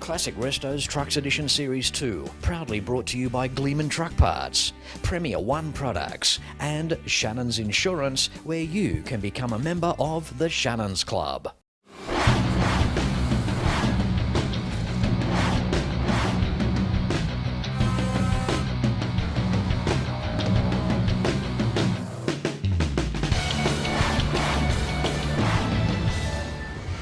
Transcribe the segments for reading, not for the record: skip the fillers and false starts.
Classic Restos Trucks Edition Series 2, proudly brought to you by Gleeman Truck Parts, Premier One Products, and Shannons Insurance, where you can become a member of the Shannons Club.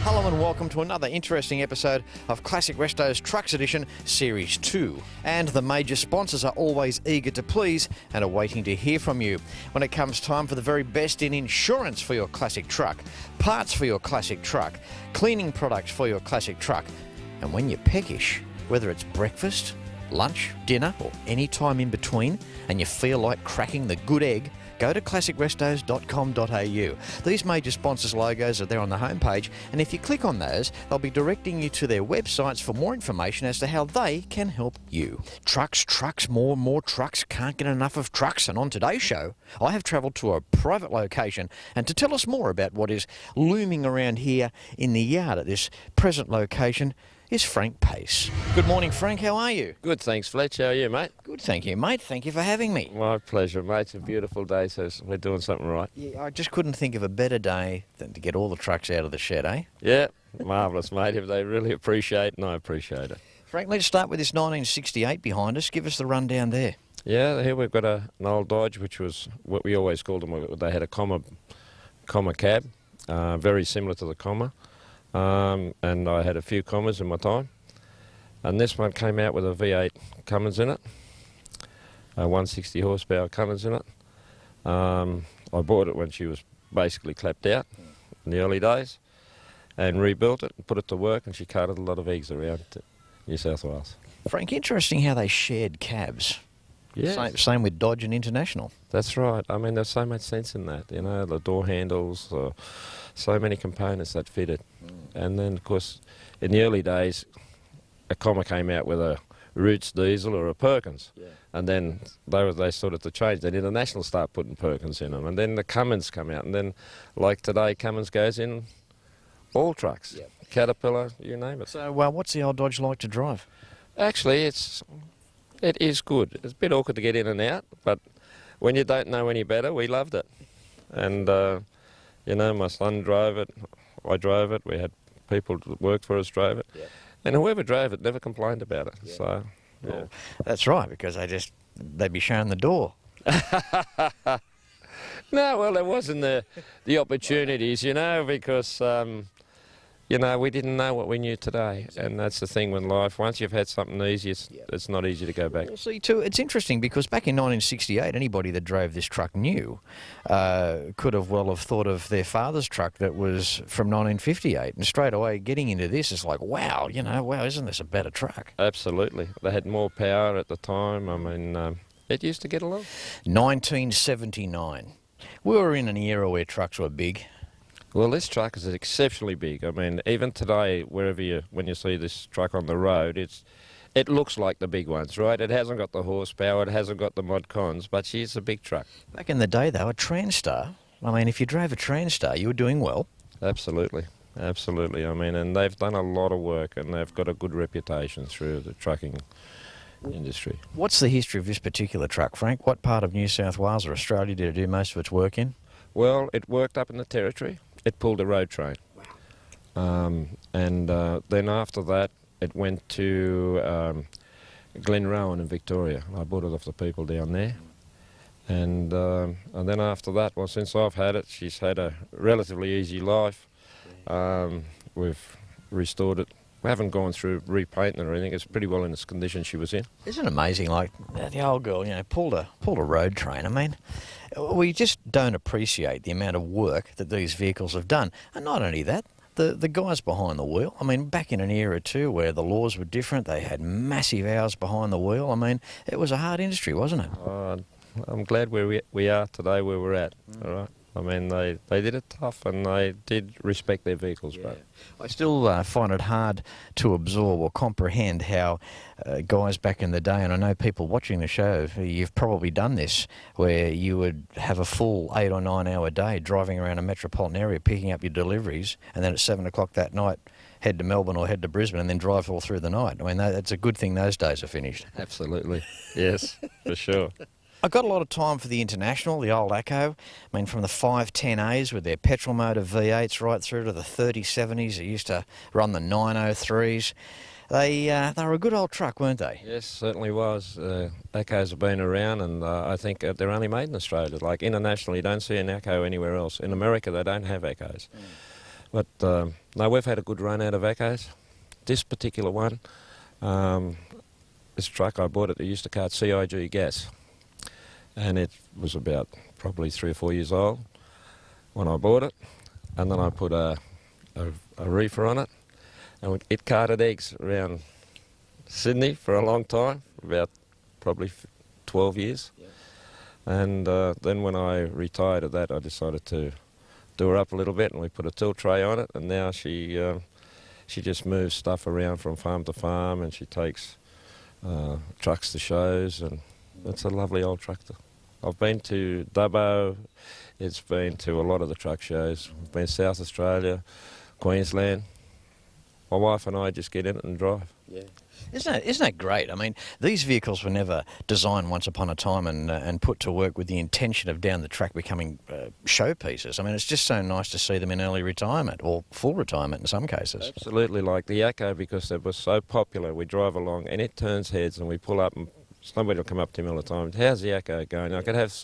Hello and welcome to another interesting episode of Classic Restos Trucks Edition Series 2. And the major sponsors are always eager to please and are waiting to hear from you when it comes time for the very best in insurance for your classic truck, parts for your classic truck, cleaning products for your classic truck. And when you're peckish, whether it's breakfast, lunch, dinner or any time in between and you feel like cracking the good egg, go to classicrestos.com.au. These major sponsors' logos are there on the homepage, and if you click on those, they'll be directing you to their websites for more information as to how they can help you. Trucks, more and more trucks, can't get enough of trucks. And on today's show, I have travelled to a private location, and to tell us more about what is looming around here in the yard at this present location is Frank Pace. Good morning, Frank. How are you? Good, thanks, Fletch. How are you, mate? Good, thank you, mate. Thank you for having me. My pleasure, mate. It's a beautiful day, so we're doing something right. Yeah, I just couldn't think of a better day than to get all the trucks out of the shed, eh? Yeah, marvellous, mate. If they really appreciate it, and I appreciate it. Frank, let's start with this 1968 behind us. Give us the rundown there. Yeah, here we've got an old Dodge, which was what we always called them. They had a comma cab, very similar to the comma, and I had a few commas in my time. And this one came out with a V8 Cummins in it, a 160 horsepower Cummins in it. I bought it when she was basically clapped out in the early days and rebuilt it and put it to work, and she carted a lot of eggs around New South Wales. Frank, interesting how they shared cabs. Yeah. Same with Dodge and International. That's right. I mean, there's so much sense in that, you know, the door handles, so many components that fitted. And then, of course, in the early days, a comma came out with a Roots diesel or a Perkins, and then they started to change. Then International start putting Perkins in them, and then the Cummins come out, and then like today, Cummins goes in all trucks, Caterpillar, you name it. So, what's the old Dodge like to drive? Actually, it is good. It's a bit awkward to get in and out, but when you don't know any better, we loved it. And you know, my son drove it, I drove it. We had people that worked for us drove it. And whoever drove it never complained about it. Yeah. So, yeah. Well, that's right, because they'd be showing the door. No, well, there wasn't the opportunities, you know, because, you know, we didn't know what we knew today. And that's the thing with life. Once you've had something easy, it's not easy to go back. Well, see, too, it's interesting because back in 1968, anybody that drove this truck new could have thought of their father's truck that was from 1958. And straight away, getting into this is like, wow, you know, isn't this a better truck? Absolutely. They had more power at the time. I mean, it used to get along. 1979. We were in an era where trucks were big. Well, this truck is exceptionally big. I mean, even today, when you see this truck on the road, it looks like the big ones, right? It hasn't got the horsepower, it hasn't got the mod cons, but she's a big truck. Back in the day, though, a Transtar, I mean, if you drove a Transtar, you were doing well. Absolutely, absolutely. I mean, and they've done a lot of work, and they've got a good reputation through the trucking industry. What's the history of this particular truck, Frank? What part of New South Wales or Australia did it do most of its work in? Well, it worked up in the Territory. It pulled a road train. Wow. And then after that, it went to Glenrowan in Victoria. I bought it off the people down there. And then after that, well, since I've had it, she's had a relatively easy life. We've restored it. We haven't gone through repainting it or anything. It's pretty well in its condition she was in. Isn't it amazing, like, the old girl, you know, pulled a road train. I mean, we just don't appreciate the amount of work that these vehicles have done. And not only that, the guys behind the wheel. I mean, back in an era too where the laws were different, they had massive hours behind the wheel. I mean, it was a hard industry, wasn't it? I'm glad where we are today, where we're at. All right. I mean, they did it tough, and they did respect their vehicles. Yeah. But I still find it hard to absorb or comprehend how guys back in the day, and I know people watching the show, you've probably done this, where you would have a full 8 or 9 hour day driving around a metropolitan area picking up your deliveries, and then at 7 o'clock that night head to Melbourne or head to Brisbane and then drive all through the night. I mean, that's a good thing those days are finished. Absolutely, yes, for sure. I got a lot of time for the International, the old ACCO. I mean, from the 510As with their petrol motor V8s right through to the 3070s. They used to run the 903s. They were a good old truck, weren't they? Yes, certainly was. ACCOs have been around, and I think they're only made in Australia. Like internationally, you don't see an ACCO anywhere else. In America, they don't have ACCOs. But no, we've had a good run out of ACCOs. This particular one, this truck, I bought it used to cart CIG gas. And it was about probably 3 or 4 years old when I bought it. And then I put a reefer on it. And it carted eggs around Sydney for a long time, about probably 12 years. Yep. And then when I retired at that, I decided to do her up a little bit, and we put a tilt tray on it. And now she just moves stuff around from farm to farm, and she takes trucks to shows, and it's a lovely old tractor. I've been to Dubbo, it's been to a lot of the truck shows. I've been South Australia, Queensland. My wife and I just get in it and drive. Yeah. Isn't that great? I mean, these vehicles were never designed once upon a time and put to work with the intention of down the track becoming showpieces. I mean, it's just so nice to see them in early retirement or full retirement in some cases. Absolutely, like the ACCO, because it was so popular. We drive along and it turns heads, and we pull up and somebody will come up to me all the time, how's the ACCO going? I could have,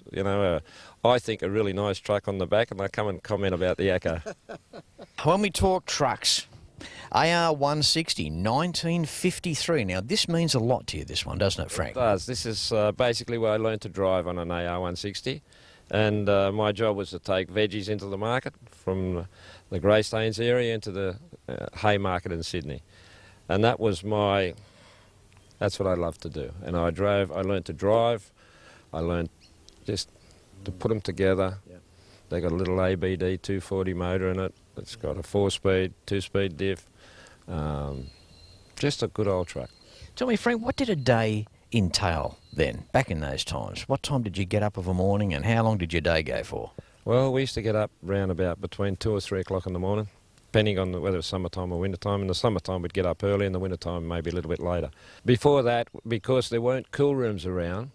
I think a really nice truck on the back, and they come and comment about the ACCO. When we talk trucks, AR160, 1953. Now, this means a lot to you, this one, doesn't it, Frank? It does. This is basically where I learned to drive on an AR160. And my job was to take veggies into the market from the Greystanes area into the Haymarket in Sydney. And that was that's what I loved to do. And I learned to drive. I learned just to put them together. Yeah. They got a little ABD 240 motor in it. It's got a 4-speed, 2-speed diff. Just a good old truck. Tell me, Frank, what did a day entail then, back in those times? What time did you get up of a morning, and how long did your day go for? Well, we used to get up round about between 2 or 3 o'clock in the morning, depending on whether it's summertime or wintertime. In the summertime, we'd get up early, in the wintertime, maybe a little bit later. Before that, because there weren't cool rooms around,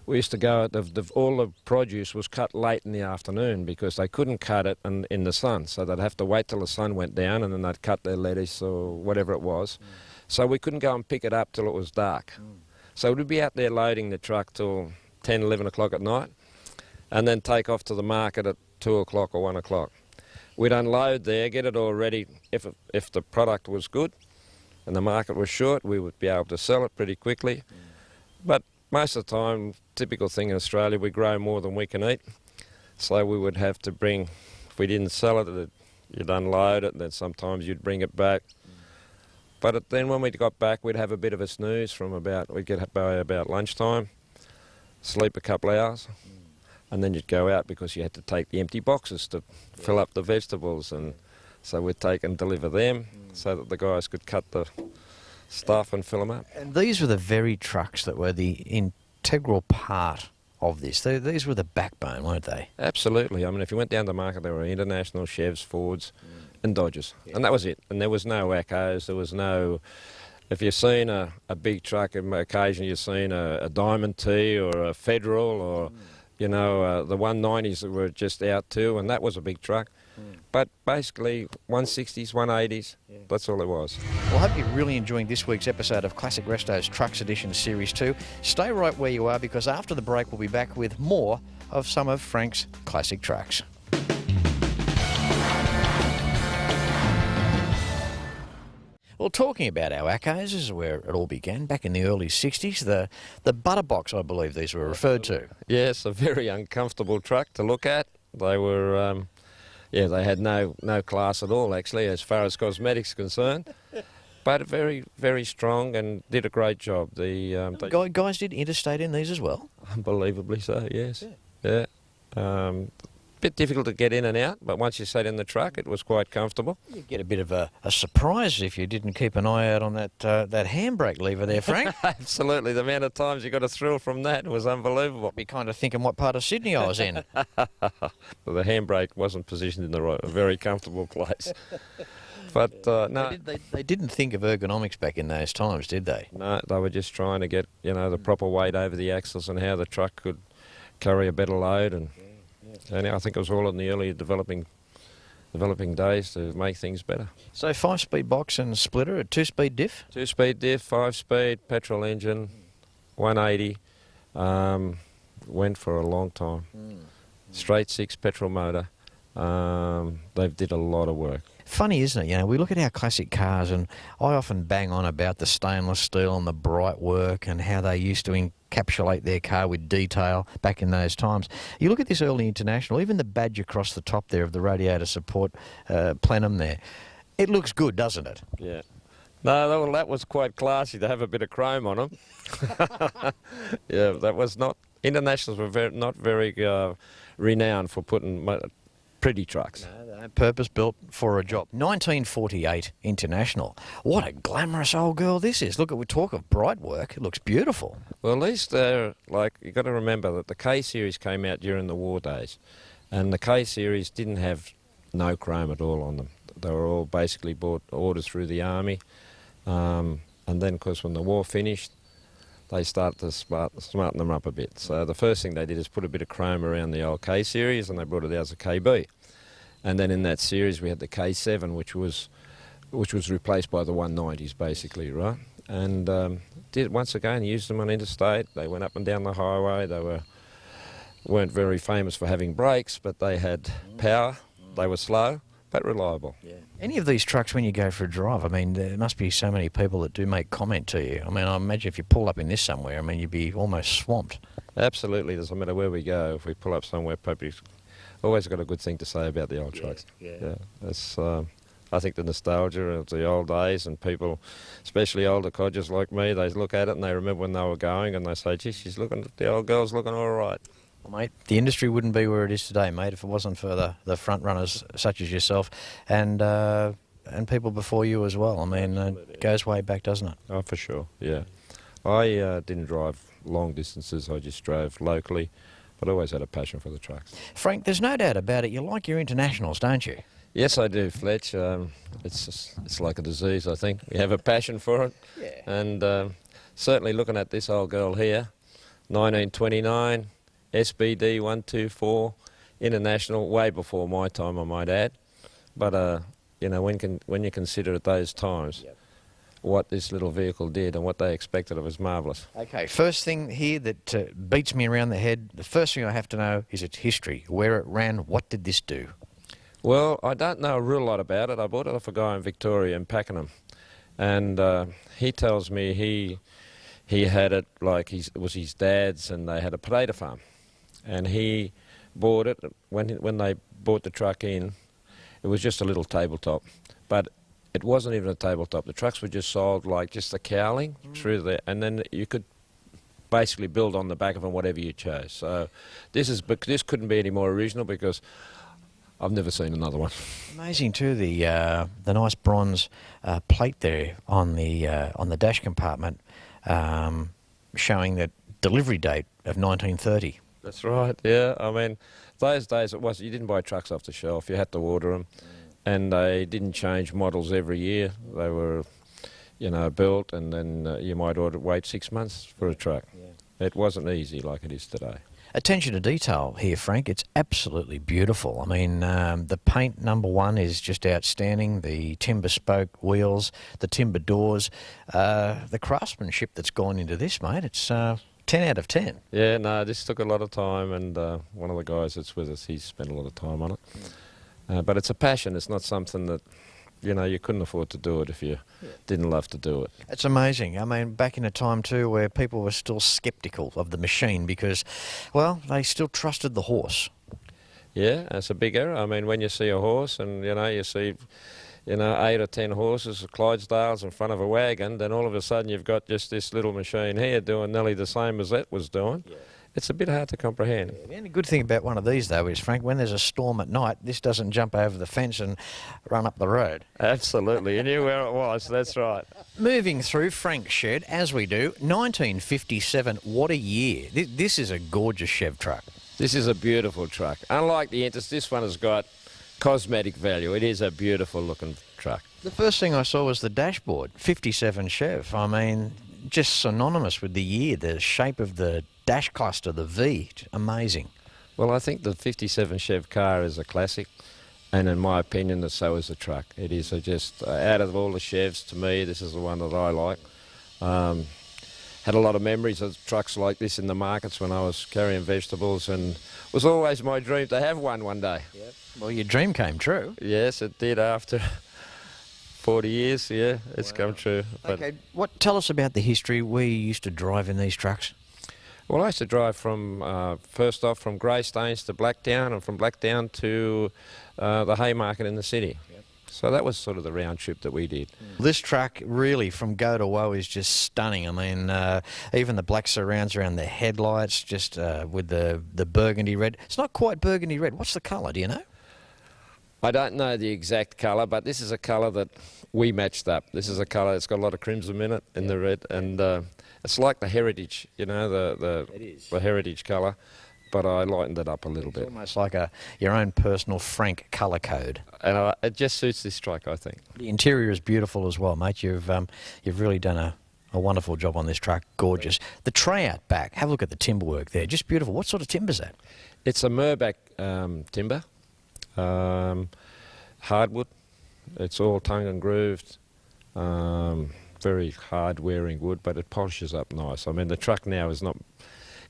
we used to go, all the produce was cut late in the afternoon because they couldn't cut it in the sun. So they'd have to wait till the sun went down, and then they'd cut their lettuce or whatever it was. So we couldn't go and pick it up till it was dark. So we'd be out there loading the truck till 10, 11 o'clock at night, and then take off to the market at 2 o'clock or 1 o'clock. We'd unload there, get it all ready. If the product was good and the market was short, we would be able to sell it pretty quickly. But most of the time, typical thing in Australia, we grow more than we can eat. So we would have to bring, if we didn't sell it, you'd unload it, and then sometimes you'd bring it back. But then when we got back, we'd have a bit of a snooze we'd get by about lunchtime, sleep a couple of hours, and then you'd go out because you had to take the empty boxes to fill up the vegetables. And so we'd take and deliver them so that the guys could cut the stuff and fill them up. And these were the very trucks that were the integral part of this. These were the backbone, weren't they? Absolutely. I mean, if you went down the market, there were International, Chevs, Fords and Dodges. Yeah. And that was it. And there was no ACCOs, there was no... If you've seen a big truck, occasionally you've seen a Diamond T or a Federal or, the 190s that were just out too, and that was a big truck. But basically, 160s, 180s, that's all it was. Well, I hope you're really enjoying this week's episode of Classic Restos Trucks Edition Series 2. Stay right where you are, because after the break, we'll be back with more of some of Frank's classic trucks. Well, talking about our ACCOs, this is where it all began, back in the early 60s. The ButterBox, I believe these were referred to. Yes, a very uncomfortable truck to look at. They were... they had no class at all, actually, as far as cosmetics concerned. But very, very strong and did a great job. Guys did interstate in these as well? Unbelievably so, yes. Yeah. Bit difficult to get in and out, but once you sat in the truck, it was quite comfortable. You get a bit of a surprise if you didn't keep an eye out on that handbrake lever there, Frank. Absolutely. The amount of times you got a thrill from that was unbelievable. Be kind of thinking what part of Sydney I was in. The handbrake wasn't positioned in a very comfortable place. But no, They didn't think of ergonomics back in those times, did they? no, they were just trying to get the proper weight over the axles and how the truck could carry a better load, and I think it was all in the early developing days to make things better. So 5-speed box and splitter, a 2-speed diff? 2-speed diff, 5-speed, petrol engine, 180. Went for a long time. Straight 6 petrol motor. They did a lot of work. Funny, isn't it? You know, we look at our classic cars, and I often bang on about the stainless steel and the bright work and how they used to encapsulate their car with detail back in those times. You look at this early International, even the badge across the top there of the radiator support plenum there. It looks good, doesn't it? Yeah. No, that was quite classy to have a bit of chrome on them. Yeah, that was not... Internationals were not very renowned for putting pretty trucks. No, they're purpose-built for a job. 1948 International. What a glamorous old girl this is. Look, we talk of bright work. It looks beautiful. Well, at least they're, you've got to remember that the K-Series came out during the war days, and the K-Series didn't have no chrome at all on them. They were all basically bought orders through the Army, and then, of course, when the war finished, they started to smarten them up a bit. So the first thing they did is put a bit of chrome around the old K-Series, and they brought it out as a KB. And then in that series we had the K7, which was replaced by the 190s, basically, right? And once again, used them on interstate. They went up and down the highway. They weren't very famous for having brakes, but they had power. They were slow, but reliable. Yeah. Any of these trucks, when you go for a drive, I mean, there must be so many people that do make comment to you. I mean, I imagine if you pull up in this somewhere, I mean, you'd be almost swamped. Absolutely. Doesn't matter where we go. If we pull up somewhere, people always got a good thing to say about the old trucks. Yeah. That's, I think the nostalgia of the old days, and people, especially older codgers like me, they look at it and they remember when they were going, and they say, gee, the old girl's looking all right. Well, mate, the industry wouldn't be where it is today, mate, if it wasn't for the front runners such as yourself and people before you as well. I mean, it goes way back, doesn't it? Oh, for sure, yeah. I didn't drive long distances, I just drove locally, but I always had a passion for the trucks. Frank, there's no doubt about it. You like your Internationals, don't you? Yes, I do, Fletch. It's like a disease, I think. We have a passion for it. Yeah. And certainly looking at this old girl here, 1929, SBD 124, International, way before my time, I might add. But, when you consider at those times what this little vehicle did and what they expected, it was marvellous. Okay, first thing here that beats me around the head, the first thing I have to know is its history, where it ran, what did this do? Well, I don't know a real lot about it. I bought it off a guy in Victoria in Pakenham, and he tells me he had it like it was his dad's, and they had a potato farm, and he bought it when they bought the truck in. It was just a little tabletop, but it wasn't even a tabletop. The trucks were just sold like just a cowling through there, and then you could basically build on the back of them whatever you chose. So this couldn't be any more original, because I've never seen another one. Amazing too, the nice bronze plate there on the dash compartment, showing the delivery date of 1930. That's right. Yeah, I mean, those days you didn't buy trucks off the shelf. You had to order them, and they didn't change models every year. They were, built, and then you might wait 6 months for a truck. Yeah. It wasn't easy like it is today. Attention to detail here, Frank. It's absolutely beautiful. I mean, the paint, number one, is just outstanding. The timber spoke wheels, the timber doors, the craftsmanship that's gone into this, mate. It's 10 out of 10. Yeah, no, this took a lot of time, and one of the guys that's with us, he's spent a lot of time on it. But it's a passion. It's not something that, you couldn't afford to do it if you didn't love to do it. It's amazing. I mean, back in a time too where people were still sceptical of the machine because, well, they still trusted the horse. Yeah, that's a big error. I mean, when you see a horse and, you see, 8 or 10 horses, Clydesdales in front of a wagon, then all of a sudden you've got just this little machine here doing nearly the same as that was doing. Yeah. It's a bit hard to comprehend. Yeah, the only good thing about one of these, though, is, Frank, when there's a storm at night, this doesn't jump over the fence and run up the road. Absolutely. You knew where it was. That's right. Moving through Frank's shed, as we do, 1957, what a year. This is a gorgeous Chev truck. This is a beautiful truck. Unlike the Intus, this one has got cosmetic value. It is a beautiful looking truck. The first thing I saw was the dashboard, 57 Chev. I mean, just synonymous with the year, the shape of the dash cluster, the V, amazing. Well, I think the 57 Chev car is a classic, and in my opinion, so is the truck. It is just, out of all the Chevs, to me, this is the one that I like. Had a lot of memories of trucks like this in the markets when I was carrying vegetables, and it was always my dream to have one day. Yep. Well, your dream came true. Yes, it did after 40 years, yeah, it's come true. But Okay, tell us about the history. We used to drive in these trucks. well, I used to drive from, first off, from Greystanes to Blacktown, and from Blacktown to the Haymarket in the city. Yep. So that was sort of the round trip that we did. This truck, really, from go to woe, is just stunning. I mean, even the black surrounds around the headlights, just with the burgundy red. It's not quite burgundy red. What's the colour, do you know? I don't know the exact colour, but this is a colour that we matched up. This is a colour that's got a lot of crimson in it, in the red, and it's like the heritage, you know, the heritage colour, but I lightened it up a little bit. Almost like your own personal Frank colour code. And it just suits this truck, I think. The interior is beautiful as well, mate. You've really done a wonderful job on this truck. Gorgeous. The tray out back, have a look at the timber work there. Just beautiful. What sort of timber's that? It's a Mirbeck timber, hardwood. It's all tongue and grooved, very hard wearing wood, but it polishes up nice. I mean, the truck now is not,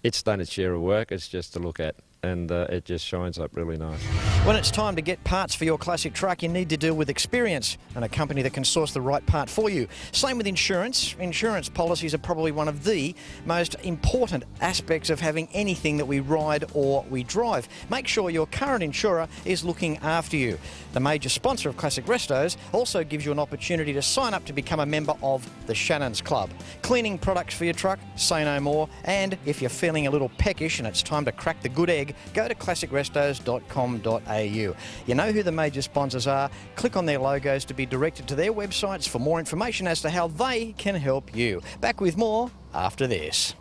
it's done its share of work, it's just to look at, and it just shines up really nice. When it's time to get parts for your classic truck, you need to deal with experience and a company that can source the right part for you. Same with insurance. Insurance policies are probably one of the most important aspects of having anything that we ride or we drive. Make sure your current insurer is looking after you. The major sponsor of Classic Restos also gives you an opportunity to sign up to become a member of the Shannons Club. Cleaning products for your truck, say no more. And if you're feeling a little peckish and it's time to crack the good egg, go to classicrestos.com.au. You know who the major sponsors are. Click on their logos to be directed to their websites for more information as to how they can help you. Back with more after this.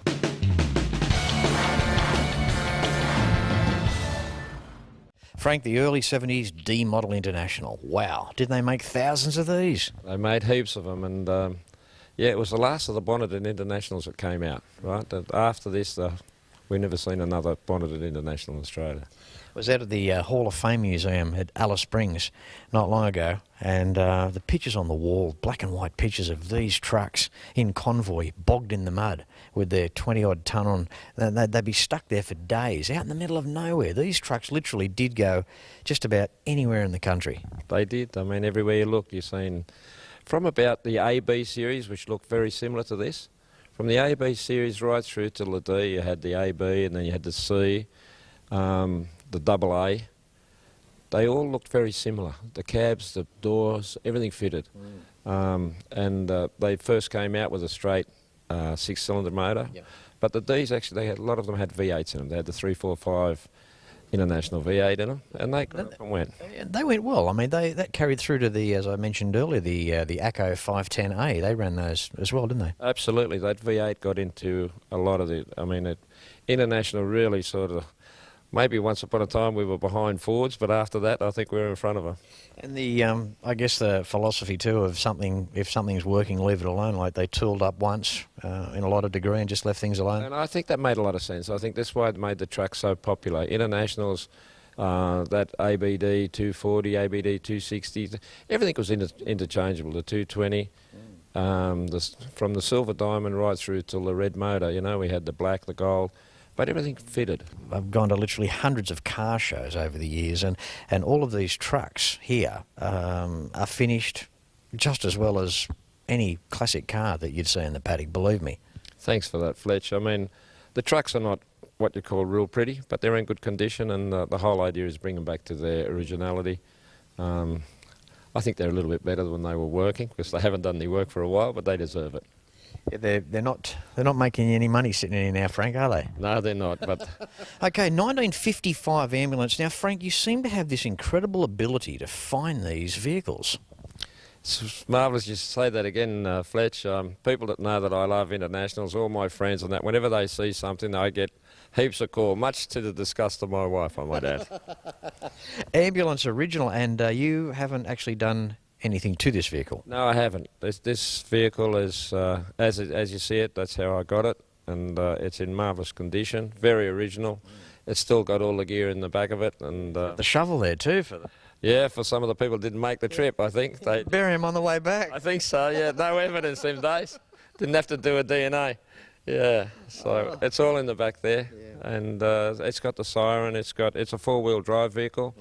Frank, the early 70s D Model International. Wow, did they make thousands of these? They made heaps of them, and yeah, it was the last of the bonneted Internationals that came out, right? And after this, we've never seen another bonneted International in Australia. I was out at the Hall of Fame Museum at Alice Springs not long ago, and the pictures on the wall, black and white pictures of these trucks in convoy, bogged in the mud with their 20-odd tonne on. They'd be stuck there for days, out in the middle of nowhere. These trucks literally did go just about anywhere in the country. They did. I mean, everywhere you look, you're seeing, from about the AB series, which looked very similar to this, from the AB series right through to the D, you had the AB, and then you had the C, the double A. They all looked very similar. The cabs, the doors, everything fitted. And they first came out with a straight 6-cylinder motor. Yep. But the Ds actually, a lot of them had V8s in them. They had the 345 International V8 in them, and they got up and went. They went well. I mean, that carried through to the, as I mentioned earlier, the ACCO 510A. They ran those as well, didn't they? Absolutely. That V8 got into a lot of the, I mean, International really sort of, maybe once upon a time we were behind Fords, but after that I think we were in front of them. And the, I guess the philosophy too of something, if something's working, leave it alone. Like they tooled up once in a lot of degree and just left things alone. And I think that made a lot of sense. I think that's why it made the truck so popular. Internationals, that ABD 240, ABD 260, everything was interchangeable. The 220, from the silver diamond right through to the red motor. You know, we had the black, the gold. But everything fitted. I've gone to literally hundreds of car shows over the years, and all of these trucks here are finished just as well as any classic car that you'd see in the paddock, believe me. Thanks for that, Fletch. I mean, the trucks are not what you call real pretty, but they're in good condition, and the whole idea is bring them back to their originality. I think they're a little bit better than they were working, because they haven't done any work for a while, but they deserve it. Yeah, they're not making any money sitting in here now, Frank, are they? No, they're not. But okay, 1955 ambulance. Now, Frank, you seem to have this incredible ability to find these vehicles. It's marvellous you say that again, Fletch. People that know that I love Internationals, all my friends and that, whenever they see something, I get heaps of call, much to the disgust of my wife, I might add. Ambulance original, and you haven't actually done anything to this vehicle? No, I haven't. This vehicle is, as you see it, that's how I got it, and it's in marvellous condition, very original. It's still got all the gear in the back of it, and The shovel there too for the... yeah, for some of the people who didn't make the trip, I think. They Bury him on the way back. I think so, yeah. No evidence them days. Didn't have to do a DNA. Yeah, so it's all in the back there, and it's got the siren. It's a four-wheel drive vehicle.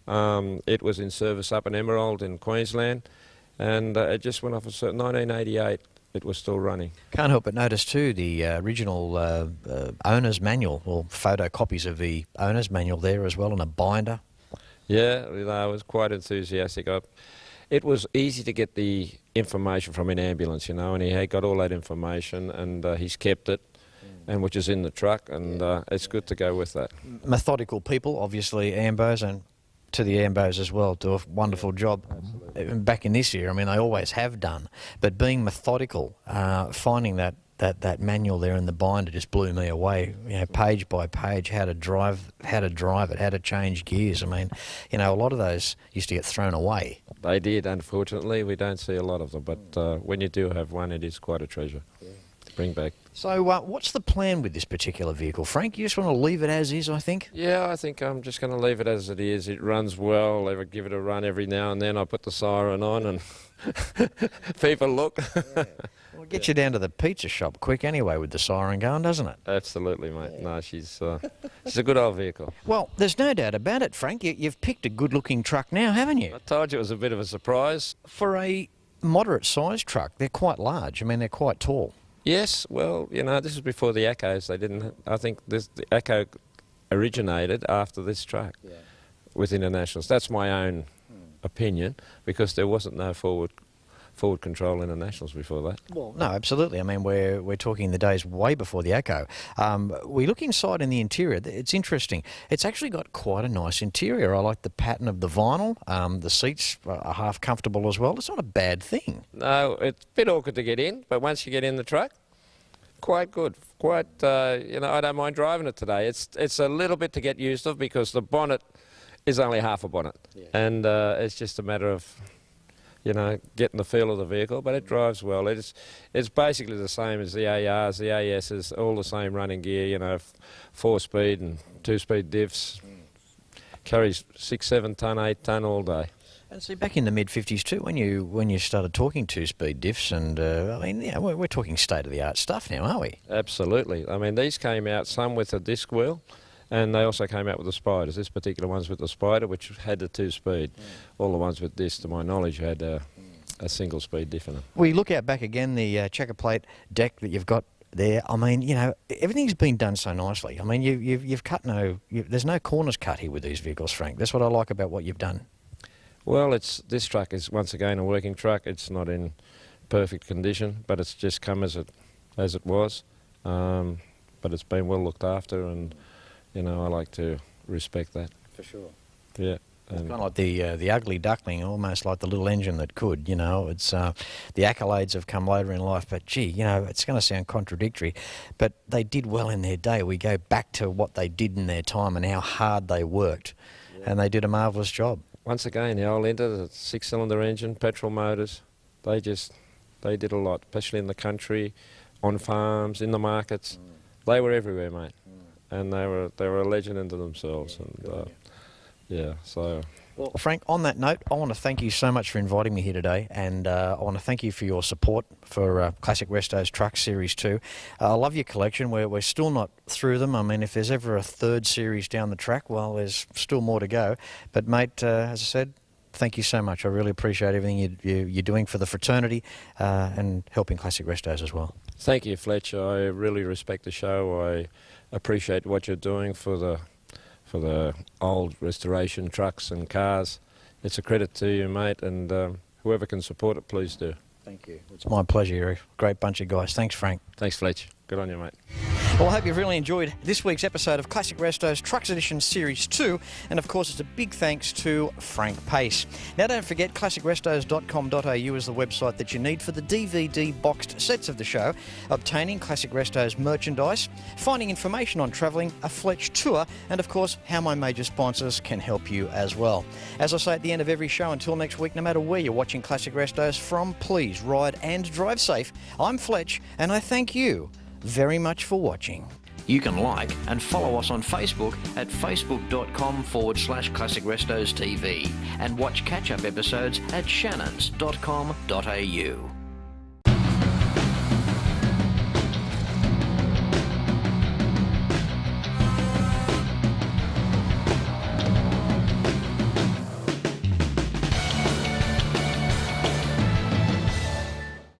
It was in service up in Emerald in Queensland, and it just went off in 1988. It was still running. Can't help but notice too the original owner's manual, or photocopies of the owner's manual there as well, in a binder. Yeah, I was quite enthusiastic. It was easy to get the information from an ambulance, you know, and he had got all that information, and he's kept it, and which is in the truck, and it's good to go with that. Methodical people, obviously, Ambos, and to the Ambos as well, do a wonderful job. Absolutely. Back in this year, I mean, they always have done, but being methodical, finding that manual there in the binder just blew me away. You know, page by page, how to drive it, how to change gears. I mean, you know, a lot of those used to get thrown away. They did, unfortunately. We don't see a lot of them, but when you do have one, it is quite a treasure to bring back. So what's the plan with this particular vehicle, Frank? You just want to leave it as is, I think? Yeah, I think I'm just going to leave it as it is. It runs well. I give it a run every now and then. I put the siren on and people look. Well, it gets you down to the pizza shop quick anyway with the siren going, doesn't it? Absolutely, mate. No, she's a good old vehicle. Well, there's no doubt about it, Frank. You've picked a good-looking truck now, haven't you? I told you it was a bit of a surprise. For a moderate-sized truck, they're quite large. I mean, they're quite tall. Yes, well, you know, this is before the ACCOs. They didn't. I think the ACCO originated after this truck with Internationals. That's my own opinion, because there wasn't no forward control Internationals before that. Well, no, absolutely. I mean, we're talking the days way before the ACCO. We look inside in the interior. It's interesting. It's actually got quite a nice interior. I like the pattern of the vinyl. The seats are half comfortable as well. It's not a bad thing. No, it's a bit awkward to get in, but once you get in the truck, quite good. Quite, you know, I don't mind driving it today. It's a little bit to get used to, because the bonnet is only half a bonnet, and it's just a matter of, you know, getting the feel of the vehicle, but it drives well. It's basically the same as the ARs, the ASs, all the same running gear, you know, 4-speed and 2-speed diffs. Carries 6-7 tonne, 8 tonne all day. And see, back in the mid-50s too, when you started talking 2-speed diffs, and I mean, yeah, we're talking state-of-the-art stuff now, aren't we? Absolutely. I mean, these came out, some with a disc wheel, and they also came out with the Spiders. This particular one's with the Spider, which had the 2-speed. All the ones with this, to my knowledge, had a single-speed diff in them. We look out back again, the checker plate deck that you've got there. I mean, you know, everything's been done so nicely. I mean, you've cut there's no corners cut here with these vehicles, Frank. That's what I like about what you've done. Well, this truck is once again a working truck. It's not in perfect condition, but it's just come as it was. But it's been well looked after, and you know, I like to respect that. For sure. Yeah. It's kind of like the ugly duckling, almost like the little engine that could. You know, it's the accolades have come later in life, but gee, you know, it's going to sound contradictory, but they did well in their day. We go back to what they did in their time and how hard they worked, and they did a marvellous job. Once again, the old Inter, the 6-cylinder engine, petrol motors, they did a lot, especially in the country, on farms, in the markets. They were everywhere, mate, and they were a legend into themselves. So. Well, Frank, on that note, I want to thank you so much for inviting me here today, and I want to thank you for your support for Classic Restos Trucks Series 2. I love your collection. We're still not through them. I mean, if there's ever a third series down the track, well, there's still more to go. But, mate, as I said, thank you so much. I really appreciate everything you're doing for the fraternity and helping Classic Restos as well. Thank you, Fletch. I really respect the show. I appreciate what you're doing for the old restoration trucks and cars. It's a credit to you, mate, and whoever can support it, please do. Thank you. It's my pleasure. You're a great bunch of guys. Thanks, Frank. Thanks, Fletch. Good on you, mate. Well, I hope you've really enjoyed this week's episode of Classic Restos Trucks Edition Series 2, and of course it's a big thanks to Frank Pace. Now don't forget, classicrestos.com.au is the website that you need for the DVD boxed sets of the show, obtaining Classic Restos merchandise, finding information on travelling, a Fletch tour, and of course how my major sponsors can help you as well. As I say at the end of every show, until next week, no matter where you're watching Classic Restos from, please ride and drive safe. I'm Fletch, and I thank you very much for watching. You can like and follow us on Facebook at facebook.com/Classic Restos TV and watch catch-up episodes at shannons.com.au.